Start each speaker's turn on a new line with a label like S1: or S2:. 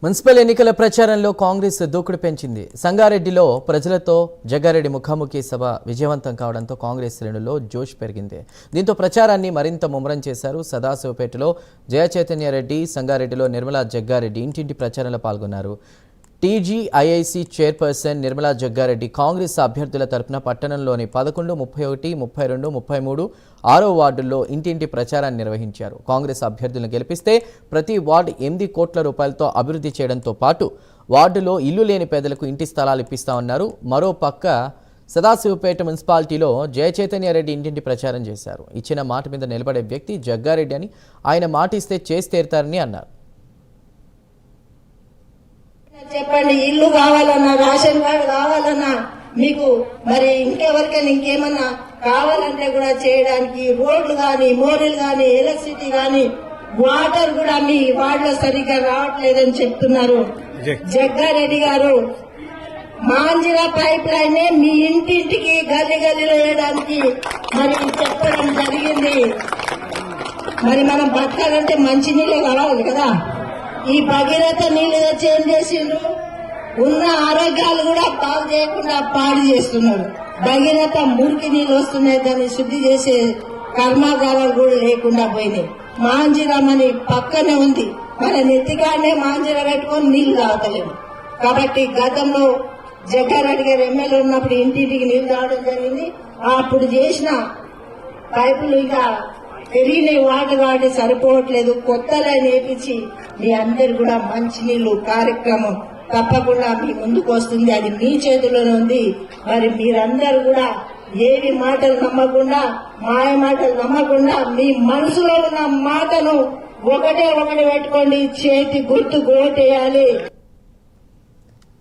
S1: Municipal ఎన్నికల ప్రచారంలో కాంగ్రెస్ దూకుడు పెంచింది. సంగారెడ్డిలో ప్రజలతో జగ్గారెడ్డి ముఖాముఖి సభ విజయవంతం కావడంతో కాంగ్రెస్ శ్రేణుల్లో జోష్ పెరిగింది. దీంతో ప్రచారాన్ని మరింత ముమ్మరం చేశారు. సదాశివపేటలో జయచైతన్యరెడ్డి, సంగారెడ్డిలో నిర్మలా జగ్గారెడ్డి ఇంటింటి ప్రచారంలో పాల్గొన్నారు. టీజీఐఐసీ చైర్పర్సన్ నిర్మలా జగ్గారెడ్డి కాంగ్రెస్ అభ్యర్థుల తరపున పట్టణంలోని 11, 31, 32, 33, 6వ వార్డుల్లో ఇంటింటి ప్రచారాన్ని నిర్వహించారు. కాంగ్రెస్ అభ్యర్థులను గెలిపిస్తే ప్రతి వార్డు 8 కోట్ల రూపాయలతో అభివృద్ధి చేయడంతో పాటు వార్డులో ఇల్లు లేని పేదలకు ఇంటి స్థలాలు ఇప్పిస్తామన్నారు. మరో పక్క సదాశివపేట మున్సిపాలిటీలో జయచైతన్యరెడ్డి ఇంటింటి ప్రచారం చేశారు. ఇచ్చిన మాట మీద నిలబడే వ్యక్తి జగ్గారెడ్డి అని, ఆయన మాట ఇస్తే చేసి తీరుతారని అన్నారు.
S2: చెప్పండి, ఇల్లు కావాలన్నా, రేషన్ కార్డు కావాలన్నా, మీకు మరి ఇంకెవరికైనా ఇంకేమన్నా కావాలంటే కూడా చేయడానికి రోడ్లు గాని, మోరీలు గాని, ఎలక్ట్రిసిటీ గాని, వాటర్ కూడా మీ వార్డులో సరిగ్గా రావట్లేదని చెప్తున్నారు. జగ్గారెడ్డి గారు మాంజిరా పైప్ లైన్ మీ ఇంటింటికి గల్లీ గల్లీలో వేయడానికి మరి చెప్పడం జరిగింది. మరి మనం బతకాలంటే మంచి నీళ్ళే కావాలి కదా. ఈ భగీరథ నీళ్లు తెచ్చి ఏం చేసిండ్రు, ఉన్న ఆరోగ్యాలు కూడా బాగు చేయకుండా పాడు చేస్తున్నారు. భగీరథ మురికి నీళ్లు వస్తున్నాయి, దాన్ని శుద్ధి చేసే కర్మాగారాలు కూడా లేకుండా పోయినాయి. మాంజిరామని పక్కనే ఉంది, మన నెత్తిగానే మాంజిరా పెట్టుకొని నీళ్లు తాగలేము. కాబట్టి గతంలో జగ్గారెడ్డి గారు ఎమ్మెల్యే ఉన్నప్పుడు ఇంటింటికి నీళ్లు తాగడం జరిగింది. అప్పుడు చేసిన పైపులు ఇంకా పెరిగినాయి, వాటి సరిపోవట్లేదు. కొత్త లైన్ వేపించి మీ అందరు కూడా మంచినీళ్లు కార్యక్రమం తప్పకుండా మీ ముందుకు వస్తుంది. అది మీ చేతిలోనే ఉంది. మరి మీరందరూ కూడా ఏవి మాటలు నమ్మకుండా, మాయ మాటలు నమ్మకుండా, మీ మనసులో ఉన్న మాటను ఒకటి పెట్టుకోండి. చేతి గుర్తు ఓటేయాలి.